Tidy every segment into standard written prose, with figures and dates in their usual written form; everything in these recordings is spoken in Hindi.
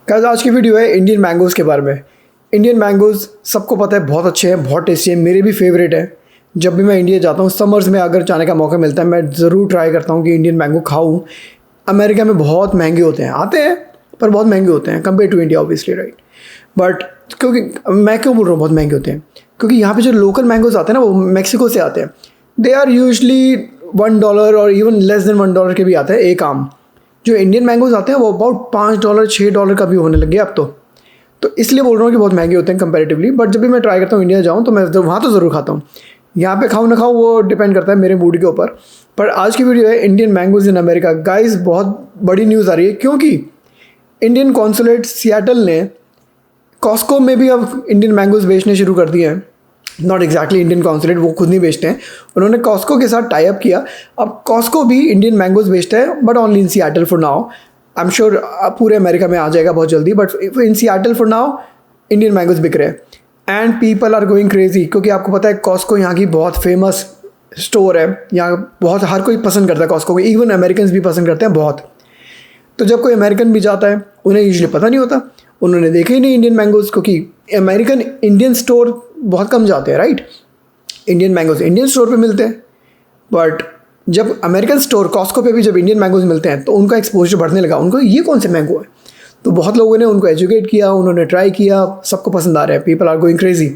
गाइस आज की वीडियो है इंडियन मैंगोज़ के बारे में। इंडियन मैंगोज़ सबको पता है बहुत अच्छे हैं, बहुत टेस्टी हैं, मेरे भी फेवरेट है। जब भी मैं इंडिया जाता हूँ समर्स में अगर जाने का मौका मिलता है मैं ज़रूर ट्राई करता हूँ कि इंडियन मैंगो खाऊँ। अमेरिका में बहुत महंगे होते हैं, आते हैं पर बहुत महंगे होते हैं compare to India obviously, right. But क्योंकि मैं क्यों बोल रहा हूँ बहुत महंगे होते हैं, क्योंकि यहाँ पे जो लोकल मैंगोज़ आते हैं ना वो मैक्सिको से आते हैं। दे आर यूजली $1 और इवन लेस देन $1 के भी आते हैं एक आम। जो इंडियन मैंगोज़ आते हैं वो अबाउट $5 $6 का भी होने लगे अब तो इसलिए बोल रहा हूँ कि बहुत महंगे होते हैं कंपैरेटिवली। बट जब भी मैं ट्राई करता हूँ इंडिया जाऊँ तो मैं वहाँ तो ज़रूर खाता हूँ। यहाँ पे खाऊँ ना खाऊँ वो डिपेंड करता है मेरे मूड के ऊपर। पर आज की वीडियो है Indian mangoes in America. Guys बहुत बड़ी न्यूज़ आ रही है क्योंकि इंडियन कॉन्सुलेट सियाटल ने कॉस्को में भी अब इंडियन मैंगोज़ बेचने शुरू कर दिए हैं। नॉट एग्जैक्टली इंडियन कॉन्सुलेट, वो खुद नहीं बेचते हैं, उन्होंने कॉस्को के साथ टाई अप किया। अब कॉस्को भी इंडियन मैंगोज़ बेचता है but only in Seattle for now. I am sure पूरे अमेरिका में आ जाएगा बहुत जल्दी, but in Seattle for now Indian mangoes बिक रहे हैं and people are going crazy. क्योंकि आपको पता है कॉस्को यहाँ की बहुत फेमस स्टोर है, यहाँ बहुत हर कोई पसंद करता है कॉस्को को, इवन अमेरिकन भी पसंद करते हैं बहुत। तो जब कोई अमेरिकन भी जाता है उन्हें यूजुअली पता नहीं होता, उन्होंने देखे ही नहीं इंडियन मैंगोज़, क्योंकि अमेरिकन इंडियन स्टोर बहुत कम जाते हैं, right. Indian mangoes Indian store पे मिलते हैं, बट जब अमेरिकन स्टोर कॉस्को पे भी जब इंडियन मैंगोज़ मिलते हैं तो उनका एक्सपोजर बढ़ने लगा, उनको ये कौन से मैंगो है। तो बहुत लोगों ने उनको एजुकेट किया, उन्होंने ट्राई किया, सबको पसंद आ रहा है, पीपल आर गोइंग क्रेजी।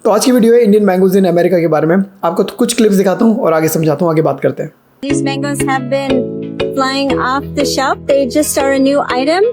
तो आज की वीडियो है इंडियन मैंगोज़ इन अमेरिका के बारे में। आपको तो कुछ क्लिप्स दिखाता हूँ और आगे समझाता हूँ, आगे बात करते हैं। These mangoes have been flying off the shelf. They just are a new item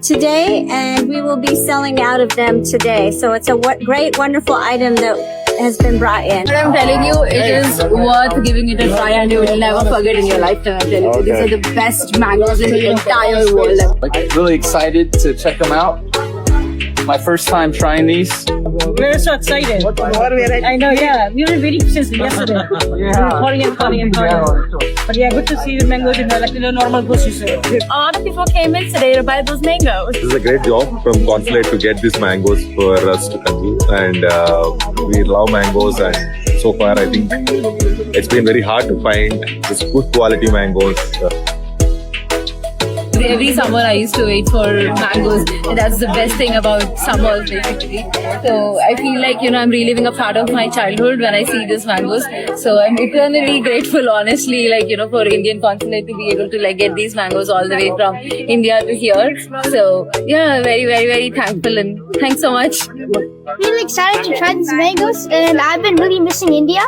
today, and we will be selling out of them today. So it's a great, wonderful item that has been brought in. But I'm telling you, it is worth giving it a try, and you will never forget in your lifetime. I'm telling you, these are the best mangoes in the entire world. Really excited to check them out. My first time trying these. We're so excited. I know, yeah. We were waiting since yesterday. We were calling and calling and calling. But yeah, good to see the mangoes in the normal grocery store. A lot of people came in today to buy those mangoes. This is a great job from Consulate to get these mangoes for us to consume, and we love mangoes, and so far I think it's been very hard to find this good quality mangoes. Every summer I used to wait for mangoes, and that's the best thing about summers basically. So I feel like, I'm reliving a part of my childhood when I see these mangoes. So I'm eternally grateful, honestly, for Indian Consulate to be able to get these mangoes all the way from India to here. So yeah, very, very, very thankful, and thanks so much. Really excited to try these mangoes, and I've been really missing India,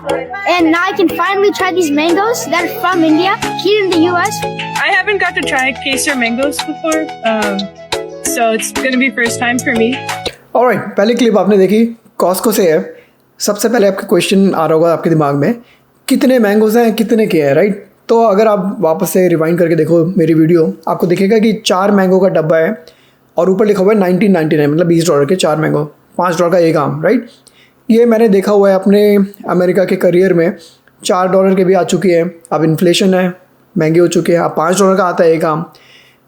and now I can finally try these mangoes that are from India here in the US. I haven't got to try Kesar mangoes before, so it's going to be first time for me. Alright, पहली क्लिप आपने देखी कॉस्को से है। सबसे पहले आपका क्वेश्चन आ रहा होगा आपके दिमाग में, कितने मैंगोज़ हैं, कितने के हैं, राइट। तो अगर आप वापस से रिवाइंड करके देखो मेरी वीडियो, आपको दिखेगा कि 4 मैंगो का डब्बा है और ऊपर लिखा हुआ है 1999, मतलब $20 के 4 मैंगो, $5 का एक आम, राइट। ये मैंने देखा हुआ है अपने अमेरिका के करियर में, $4 के भी आ चुकी है। अब इन्फ्लेशन है, महंगे हो चुके हैं, अब $5 का आता है एक आम।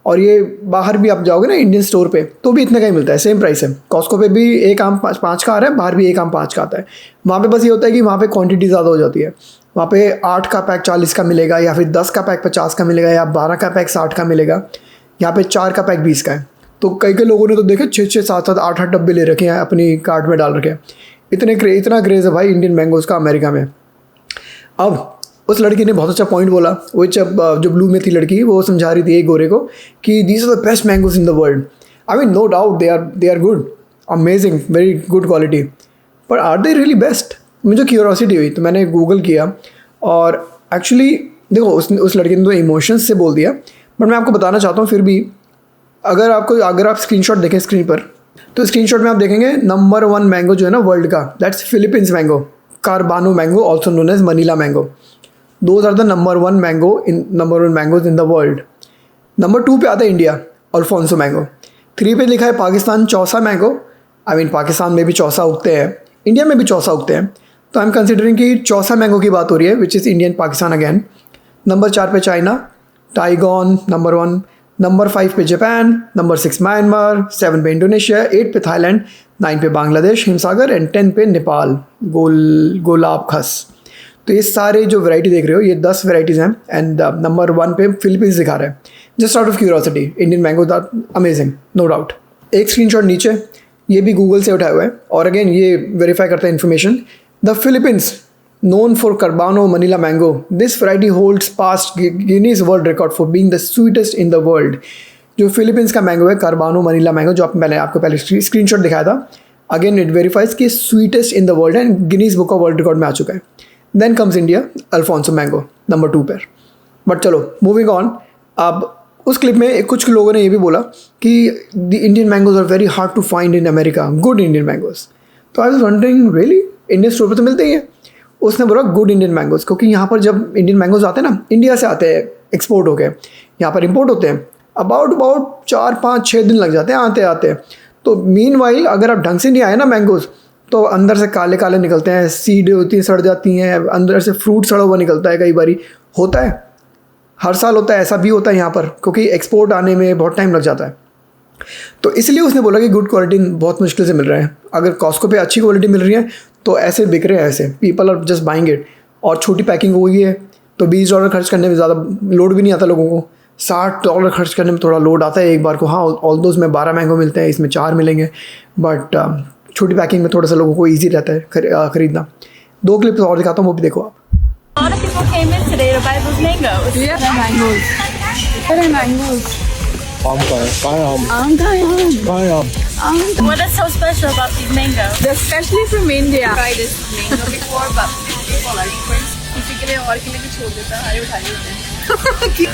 और ये बाहर भी आप जाओगे ना इंडियन स्टोर पे तो भी इतने का ही मिलता है, सेम प्राइस है। कॉस्को पे भी एक आम 5 का आ रहा है, बाहर भी एक आम 5 का आता है। वहाँ पे बस ये होता है कि वहाँ पे क्वांटिटी ज़्यादा हो जाती है। वहाँ पे 8 का पैक 40 का मिलेगा, या फिर 10 का पैक 50 का मिलेगा, या 12 का पैक 60 का मिलेगा। यहाँ पे 4 का पैक 20 का है। तो कई लोगों ने तो देखे 6-6 7-7 8-8 डब्बे ले रखे हैं, अपनी कार्ट में डाल रखे हैं। इतना क्रेज़ है भाई इंडियन मैंगोज़ का अमेरिका में। अब उस लड़की ने बहुत अच्छा पॉइंट बोला, वो जो ब्लू में थी लड़की, वो समझा रही थी एक गोरे को कि these are the best mangoes in the world. I mean no doubt they are good, amazing, very good quality, पर आर दे रियली बेस्ट। मुझे क्यूरोसिटी हुई तो मैंने गूगल किया, और एक्चुअली देखो उस लड़की ने तो इमोशंस से बोल दिया, बट मैं आपको बताना चाहता हूँ फिर भी। अगर आप स्क्रीनशॉट देखें स्क्रीन पर, तो स्क्रीनशॉट में आप देखेंगे नंबर 1 मैंगो जो है ना वर्ल्ड का, that's Philippines mango, Carabao mango, also known as Manila mango. Those are the number 1 mangoes in the world. Number 2 पे आता है इंडिया, अल्फोंसो मैंगो। 3 पे लिखा है Pakistan, Chausa mango. I mean Pakistan में भी चौसा उगते हैं, इंडिया में भी चौसा उगते हैं, तो आई एम कंसिडरिंग कि चौसा मैंगो की बात हो रही है, which is Indian Pakistan again. Number 4 पे चाइना, टाइगॉन नंबर 1। नंबर 5 पे जापान, नंबर 6 म्यांमार, 7 पे इंडोनेशिया, 8 पे थाईलैंड, 9 पे बांग्लादेश हिमसागर, एंड 10 पे नेपाल गोलाब खस। तो ये सारे जो वैरायटी देख रहे हो ये 10 वैरायटीज़ हैं, एंड नंबर 1 पे फिलीपींस दिखा रहा है। Just out of curiosity, Indian mangoes are amazing, no doubt. एक स्क्रीनशॉट नीचे, ये भी गूगल से उठाया हुआ है और अगेन ये वेरीफाई करता है information. The Philippines known for Carbano Manila mango. This variety holds past Guinness World Record for being the sweetest in the world. जो फिलीपींस का मैंगो है कार्बानो मनीला मैंगो, जो आपको पहले स्क्रीनशॉट दिखाया था, अगेन इट वेरीफाइज कि sweetest in the world and Guinness Book of World Record में आ चुका है। Then comes India, Alphonso mango number 2 पर। बट चलो मूविंग ऑन। अब उस क्लिप में कुछ लोगों ने ये भी बोला कि the Indian mangoes are very hard to find in America, good Indian mangoes. तो I was wondering really Indian store पर तो मिलते ही हैं। उसने बोला गुड इंडियन मैंगोज, क्योंकि यहाँ पर जब इंडियन मैंगोज आते हैं ना, इंडिया से आते हैं एक्सपोर्ट हो गए, यहाँ पर इंपोर्ट होते हैं, अबाउट 4-5-6 दिन लग जाते हैं आते आते। तो मीनवाइल अगर आप ढंग से नहीं आए ना मैंगोज, तो अंदर से काले काले निकलते हैं, सीड होती हैं, सड़ जाती हैं, अंदर से फ्रूट सड़ा हुआ निकलता है, कई बारी होता है, हर साल होता है, ऐसा भी होता है यहाँ पर, क्योंकि एक्सपोर्ट आने में बहुत टाइम लग जाता है। तो इसलिए उसने बोला कि गुड क्वालिटी बहुत मुश्किल से मिल रहा है। अगर कॉस्को पे अच्छी क्वालिटी मिल रही है तो ऐसे बिक रहे हैं, ऐसे people are just buying it. और छोटी पैकिंग हो गई है तो $20 खर्च करने में ज़्यादा लोड भी नहीं आता लोगों को। $60 खर्च करने में थोड़ा लोड आता है एक बार को। हाँ, ऑल दोज में 12 मैंगो मिलते हैं, इसमें 4 मिलेंगे, बट छोटी पैकिंग में थोड़ा सा लोगों को ईजी रहता है खरीदना। 2 क्लिप्स और दिखाता हूँ, वो भी देखो आप। A lot of people came in today to buy those mangoes. Yeah, mangoes. What are mangoes? What is so special about these mangoes? They're especially from India. I tried this mango before, but people like first. किसी के लिए और के लिए भी छोड़ देता है, उठा लेते हैं। I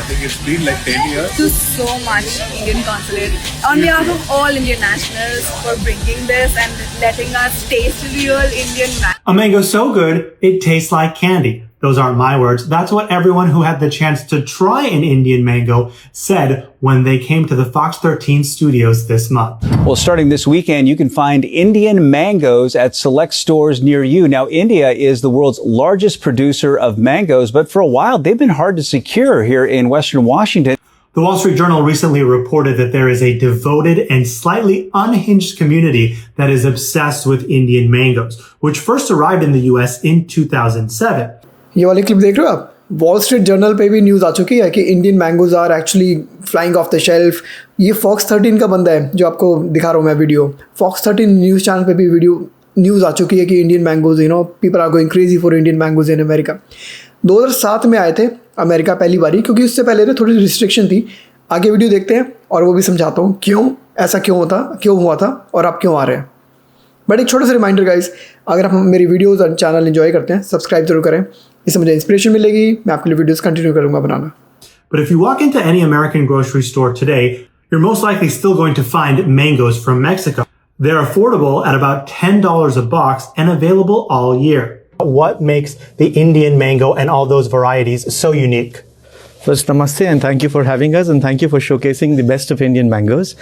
think it's been like 10 years. Thank you so much, Indian Consulate, on behalf of all Indian nationals, for bringing this and letting us taste real Indian mango. A mango so good, it tastes like candy. Those aren't my words. That's what everyone who had the chance to try an Indian mango said when they came to the Fox 13 studios this month. Well, starting this weekend, you can find Indian mangoes at select stores near you. Now, India is the world's largest producer of mangoes, but for a while, they've been hard to secure here in Western Washington. The Wall Street Journal recently reported that there is a devoted and slightly unhinged community that is obsessed with Indian mangoes, which first arrived in the US in 2007. ये वाली क्लिप देख रहे हो आप? वॉल स्ट्रीट जर्नल पे भी न्यूज़ आ चुकी है कि Indian mangoes are actually flying off the shelf. ये फॉक्स 13 का बंदा है जो आपको दिखा रहा हूँ मैं वीडियो। फॉक्स 13 न्यूज़ चैनल पे भी न्यूज़ आ चुकी है कि Indian mangoes, people are going crazy for Indian mangoes in America. 2007 में आए थे अमेरिका पहली बारी, क्योंकि उससे पहले ना थोड़ी रिस्ट्रिक्शन थी। आगे वीडियो देखते हैं और वो भी समझाता हूँ क्यों ऐसा क्यों हुआ था और आप क्यों आ रहे हैं। बट एक छोटा सा रिमाइंडर गाइस, अगर आप मेरी वीडियोस और चैनल एंजॉय करते हैं, सब्सक्राइब जरूर करें, इससे मुझे इंस्पिरेशन मिलेगी, मैं आपके लिए वीडियोस कंटिन्यू करूँगा बनाना। But if you walk into any American grocery store today, you're most likely still going to find mangoes from Mexico. They're affordable at about $10 a box and available all year. What makes the Indian mango and all those varieties so unique? First, namaste and thank you for having us and thank you for showcasing the best of Indian mangoes.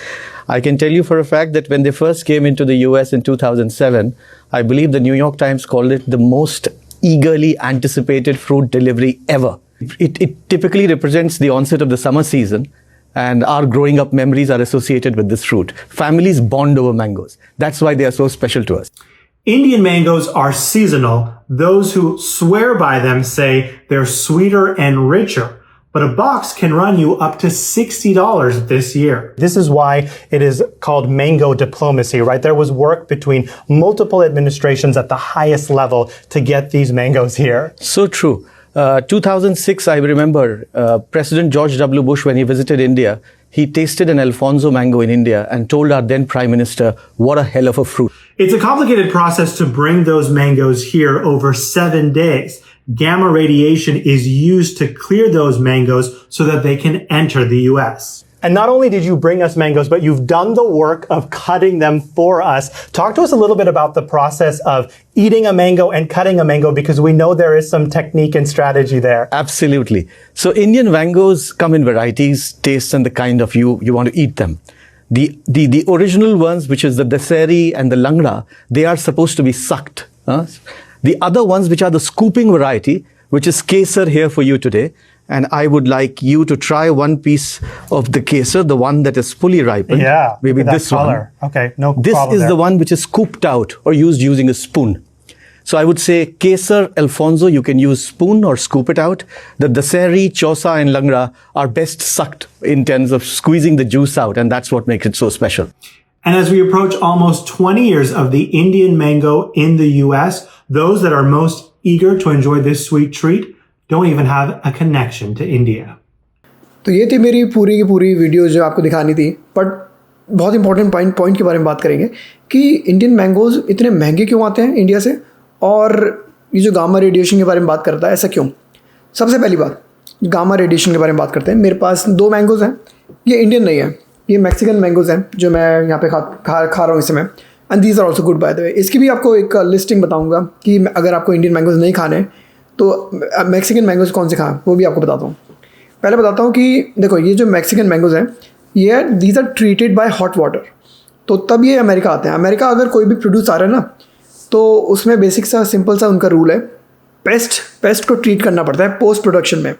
I can tell you for a fact that when they first came into the US in 2007, I believe the New York Times called it the most eagerly anticipated fruit delivery ever. It typically represents the onset of the summer season, and our growing up memories are associated with this fruit. Families bond over mangoes. That's why they are so special to us. Indian mangoes are seasonal. Those who swear by them say they're sweeter and richer. But a box can run you up to $60 this year. This is why it is called mango diplomacy, right? There was work between multiple administrations at the highest level to get these mangoes here. So true. 2006, I remember President George W. Bush, when he visited India, he tasted an Alfonso mango in India and told our then Prime Minister, what a hell of a fruit. It's a complicated process to bring those mangoes here over 7 days. Gamma radiation is used to clear those mangoes so that they can enter the US. And not only did you bring us mangoes, but you've done the work of cutting them for us. Talk to us a little bit about the process of eating a mango and cutting a mango, because we know there is some technique and strategy there. Absolutely. So Indian mangoes come in varieties, tastes, and the kind of you want to eat them. The original ones, which is the Daseri and the Langra, they are supposed to be sucked. The other ones, which are the scooping variety, which is Kesar here for you today. And I would like you to try one piece of the Kesar, the one that is fully ripened. Yeah, maybe that this color. one. Okay, no this problem is there. the one which is scooped out or used using a spoon. So I would say Kesar, Alfonso, you can use spoon or scoop it out. The Daseri, Chosa and Langra are best sucked in terms of squeezing the juice out, and that's what makes it so special. And as we approach almost 20 years of the Indian mango in the US, those that are most eager to enjoy this sweet treat don't even have a connection to India. तो ये थी मेरी पूरी की पूरी वीडियो जो आपको दिखानी थी, बट बहुत इंपॉर्टेंट पॉइंट के बारे में बात करेंगे कि इंडियन मैंगोज़ इतने महंगे क्यों आते हैं इंडिया से, और ये जो गामा रेडिएशन के बारे में बात करता है ऐसा क्यों। सबसे पहली बात गामा रेडिएशन के बारे में बात करते हैं। मेरे पास 2 मैंगोज़ हैं, ये इंडियन नहीं है, ये मैक्सिकन मैंगोज़ हैं जो मैं यहाँ पे खा रहा हूँ इस समय, and these are also good by the way. इसकी भी आपको एक लिस्टिंग बताऊँगा कि अगर आपको इंडियन मैंगोज़ नहीं खाने तो मैक्सिकन मैंगोज़ कौन से खाएं, वो भी आपको बताता हूँ। पहले बताता हूँ कि देखो ये जो मैक्सिकन मैंगोज़ हैं ये these are treated by hot water, तो तब ये अमेरिका आते हैं। अमेरिका अगर कोई भी प्रोड्यूस आ रहा है ना तो उसमें बेसिक सा सिंपल सा उनका रूल है, पेस्ट को ट्रीट करना पड़ता है पोस्ट प्रोडक्शन में,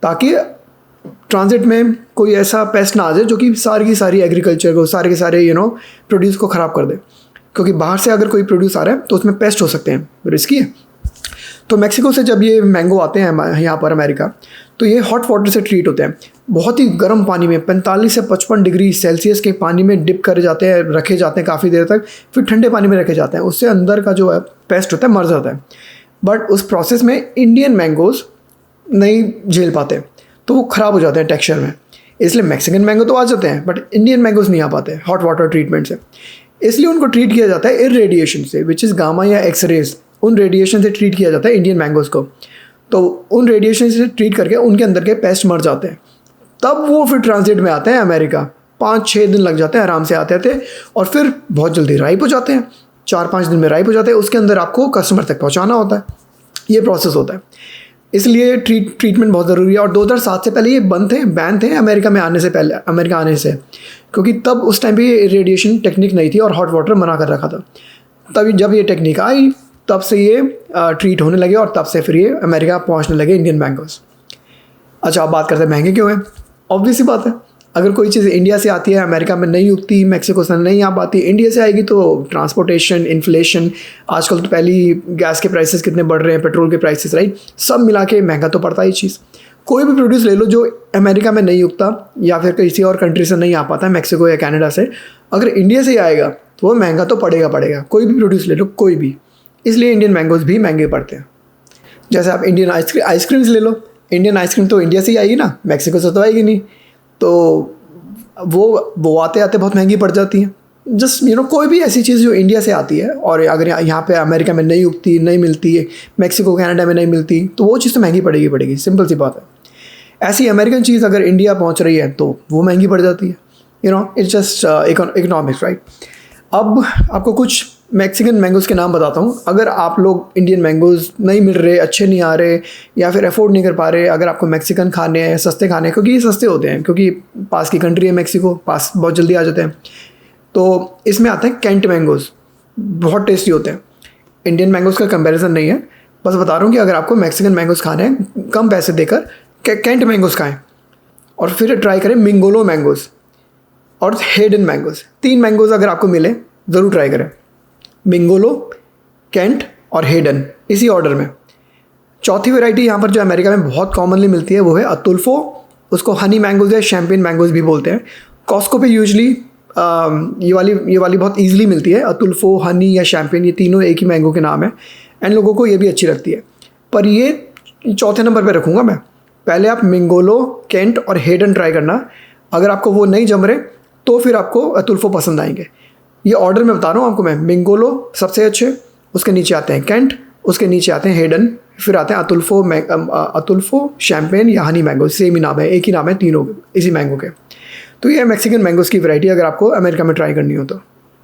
ताकि ट्रांजिट में कोई ऐसा पेस्ट ना आ जाए जो कि सारी की सारी एग्रीकल्चर को, सारे के सारे प्रोड्यूस को ख़राब कर दे। क्योंकि बाहर से अगर कोई प्रोड्यूस आ रहा है तो उसमें पेस्ट हो सकते हैं, रिस्की है। तो मैक्सिको से जब ये मैंगो आते हैं यहाँ पर अमेरिका, तो ये हॉट वाटर से ट्रीट होते हैं, बहुत ही गर्म पानी में 45 से 55 डिग्री सेल्सियस के पानी में डिप करे जाते हैं, रखे जाते हैं काफ़ी देर तक, फिर ठंडे पानी में रखे जाते हैं। उससे अंदर का जो है पेस्ट होता है मर जाता है। बट उस प्रोसेस में इंडियन मैंगोज़ नहीं झेल पाते, तो वो ख़राब हो जाते हैं टेक्सचर में। इसलिए मैक्सिकन मैंगो तो आ जाते हैं बट इंडियन मैंगोज़ नहीं आ पाते हॉट वाटर ट्रीटमेंट से। इसलिए उनको ट्रीट किया जाता है इरेडिएशन से, विच इज़ गामा या एक्सरेज, उन रेडिएशन से ट्रीट किया जाता है इंडियन मैंगोज़ को। तो उन रेडिएशन से ट्रीट करके उनके अंदर के पेस्ट मर जाते हैं, तब वो फिर ट्रांजिट में आते हैं अमेरिका। 5-6 दिन लग जाते हैं आराम से आते थे, और फिर बहुत जल्दी राइप हो जाते हैं, 4-5 दिन में राइप हो जाते हैं। उसके अंदर आपको कस्टमर तक पहुंचाना होता है, ये प्रोसेस होता है। इसलिए ट्रीटमेंट बहुत ज़रूरी है। और 2007 से पहले ये बैन थे अमेरिका में आने से पहले, अमेरिका आने से, क्योंकि तब उस टाइम पे रेडिएशन टेक्निक नहीं थी और हॉट वाटर मना कर रखा था। तभी जब ये टेक्निक आई तब से ये ट्रीट होने लगे, और तब से फिर ये अमेरिका पहुंचने लगे इंडियन मैंगोज़। अच्छा, अब बात करते हैं महंगे क्यों हैं। ऑब्वियस सी बात है, अगर कोई चीज़ इंडिया से आती है अमेरिका में नहीं उगती, मैक्सिको से नहीं आ पाती, इंडिया से आएगी तो ट्रांसपोर्टेशन, इन्फ्लेशन, आजकल तो पहली गैस के प्राइसेस कितने बढ़ रहे हैं, पेट्रोल के प्राइसेस, राइट, सब मिला के महंगा तो पड़ता ही चीज़। कोई भी प्रोड्यूस ले लो जो अमेरिका में नहीं उगता या फिर किसी और कंट्री से नहीं आ पाता, मैक्सिको या कनाडा से, अगर इंडिया से ही आएगा तो वो महंगा तो पड़ेगा। कोई भी प्रोड्यूस ले लो, कोई भी। इसलिए इंडियन मैंगोज़ भी महंगे पड़ते हैं। जैसे आप इंडियन आइसक्रीम्स ले लो, इंडियन आइसक्रीम तो इंडिया से ही आएगी ना, मैक्सिको से तो आएगी नहीं, तो वो आते आते बहुत महंगी पड़ जाती हैं। जस्ट कोई भी ऐसी चीज़ जो इंडिया से आती है और अगर यहाँ पे अमेरिका में नहीं उगती, नहीं मिलती है, मैक्सिको कनाडा में नहीं मिलती, तो वो चीज़ तो महंगी पड़ेगी, सिंपल सी बात है। ऐसी अमेरिकन चीज़ अगर इंडिया पहुँच रही है तो वो महंगी पड़ जाती है। It's just economics, right. अब आपको कुछ मैक्सिकन मैंगोज़ के नाम बताता हूँ। अगर आप लोग इंडियन मैंगोज़ नहीं मिल रहे, अच्छे नहीं आ रहे, या फिर अफोर्ड नहीं कर पा रहे, अगर आपको मैक्सिकन खाने हैं, सस्ते खाने हैं, क्योंकि ये सस्ते होते हैं, क्योंकि पास की कंट्री है मैक्सिको, पास बहुत जल्दी आ जाते हैं, तो इसमें आते हैं कैंट मैंगोज़, बहुत टेस्टी होते हैं। इंडियन मैंगोज़ का कंपैरिजन नहीं है, बस बता रहा हूँ कि अगर आपको मैक्सिकन मैंगोज़ खाने हैं कम पैसे देकर, कैंट मैंगोज़ खाएँ, और फिर ट्राई करें मिंगोलो मैंगोज़ और हेडन मैंगोज़। 3 मैंगोज़ अगर आपको मिले ज़रूर ट्राई करें, मिंगोलो, कैंट और हेडन, इसी ऑर्डर में। चौथी वैरायटी यहाँ पर जो अमेरिका में बहुत कॉमनली मिलती है वो है अतुल्फो, उसको हनी मैंगोज़ या शैम्पेन मैंगोज़ भी बोलते हैं। कॉस्को पे यूजली ये वाली बहुत ईजिली मिलती है, अतुल्फो, हनी या शैम्पेन, ये तीनों एक ही मैंगो के नाम है, एंड लोगों को ये भी अच्छी लगती है। पर ये चौथे नंबर पर रखूँगा मैं। पहले आप मिंगोलो, कैंट और हेडन ट्राई करना, अगर आपको वो नहीं जम रहे तो फिर आपको अतुल्फो पसंद आएंगे। ये ऑर्डर में बता रहा हूँ आपको मैं, मिंगोलो सबसे अच्छे, उसके नीचे आते हैं कैंट, उसके नीचे आते हैं हेडन, फिर आते हैं अतुल्फो, शैम्पेन या हनी मैंगो, सेम ही नाम है, एक ही नाम है तीनों इसी मैंगो के। तो ये है मैक्सिकन मैंगोज़ की वैरायटी अगर आपको अमेरिका में ट्राई करनी हो तो।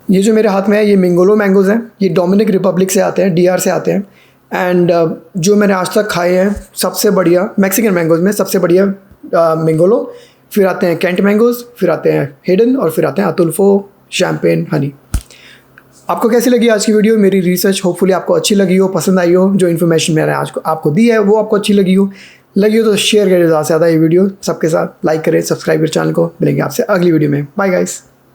ये जो मेरे हाथ में है ये मिंगोलो मैंगोज़ हैं, ये डोमिनिक रिपब्लिक से आते हैं, DR से आते हैं, एंड जो मैंने आज तक खाए हैं सबसे बढ़िया मैक्सिकन मैंगोज़ में सबसे बढ़िया मिंगोलो, फिर आते हैं कैंट मैंगोज़, फिर आते हैं हेडन, और फिर आते हैं अतुल्फो, शैम्पेन, हनी। आपको कैसी लगी आज की वीडियो? मेरी रिसर्च होपफुली आपको अच्छी लगी हो, पसंद आई हो, जो इन्फॉर्मेशन मैंने आज आपको दी है वो आपको अच्छी लगी हो तो शेयर करें ज़्यादा से ज़्यादा ये वीडियो सबके साथ, लाइक करें, सब्सक्राइब करें चैनल को। मिलेंगे आपसे अगली वीडियो में। Bye guys.